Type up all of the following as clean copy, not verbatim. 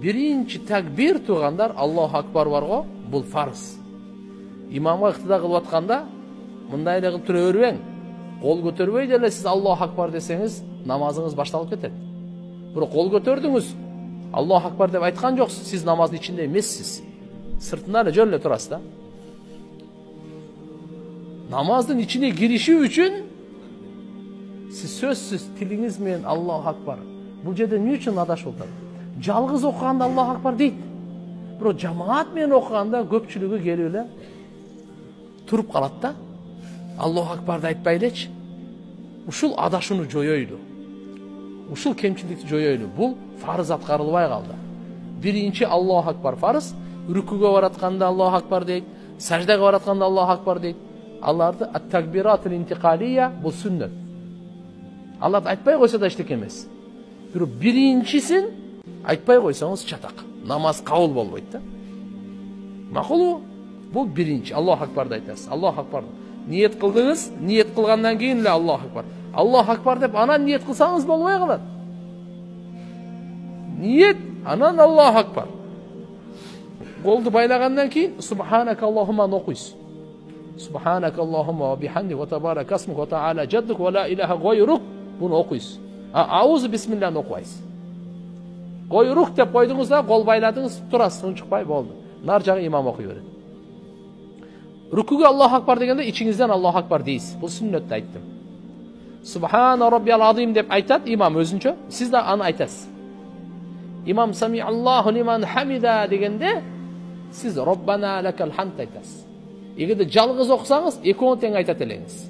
Birinchi takbir turganlar Allohu akbar бар го, бул farz. Имамга ыктыда кылып атканда мындай эле кылып тура бербең. Кол көтөрбөй деле сиз Аллоhu акbar десеңиз, намазыңыз башталып кетет. Бирок кол көтөрдүңүз, Allohu akbar деп айткан жоксуз, сиз намаздын ичинде эмессиз. Сыртында эле жөн эле турасыз да. Намаздын ичине кириши үчүн сиз сөзсүз тилиңиз менен Allohu akbar. Бул жерде эмне үчүн адашып атат? Жалгыз окуганда Allohu akbar дейт. Бирок жамаат менен окуганда көпчүлүгү келип эле туруп калат да. Allohu akbarды айтпай элечи. Ушул адашууну жоёйлу. Ушул кемчиликти жоёйлу. Бул фарыз аткарылбай калды. Биринчи Allohu akbar фарыз, рүкүгө баратканда Allohu akbar дейт, саждага баратканда Allohu akbar дейт. Аларды ат-такбиратул интикалия бул сүннөт. Аларды айтпай койсо да эчтеке эмес. Бирок биринчисин айтпай койсоңуз чатак. Намаз кабыл болбойт да. Макулбу? Бул биринчи Allohu akbarды айтасыз. Allohu akbar. Ниет кылдыңыз, ниет кылгандан кийин эле Allohu akbar. Allohu akbar деп анан ниет кылсаңыз болбой калат. Ниет, анан Allohu akbar. Колду байлагандан кийин субханака Аллахумма окуйсуз. Субханака Аллахумма ва бихамдик ва табарак асмук ва таала жаддук ва ла илаха гайрук. Буну окуйсуз. Аузу бисмиллахны окуйсуз. Гайрук деп койдуңуз да, кол байладыңыз, турасыз, унчукпай болду. Нар жагы имам окуй берет. Рүкүгө Allohu akbar дегенде ичиңизден Allohu akbar дейсиз. Бул сүннөттү айттым. Субхана раббиял азим деп айтат имам өзүнчө, сиз да аны айтасыз. Имам сами Аллаху лиман хамида дегенде сиз Роббана лакал хамд айтасыз. Эгерде жалгыз окусаңыз, экөөнү тең айтат элеңиз.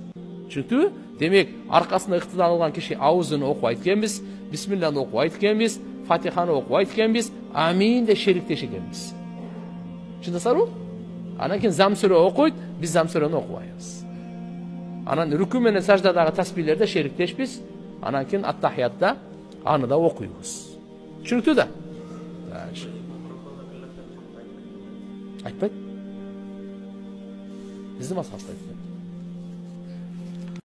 Чүнкү демек аркасында ыктыда кылган киши аузун окуп экенбиз, бисмиллахны окуп экенбиз, Фатиханы окуп экенбиз, амин деп шериктеш экенбиз. Чындасарбы? Анан кийин зам сүрө окуйт, биз зам сүрөнү окубайбыз. Анан рүкү менен саждадагы тасбиhlерде шериктешпиз. Анан кийин ат-тахиятта аны да окуйбуз. Түшүнүктүү да? Айтпайт. Биздин мазхабта айтпайт.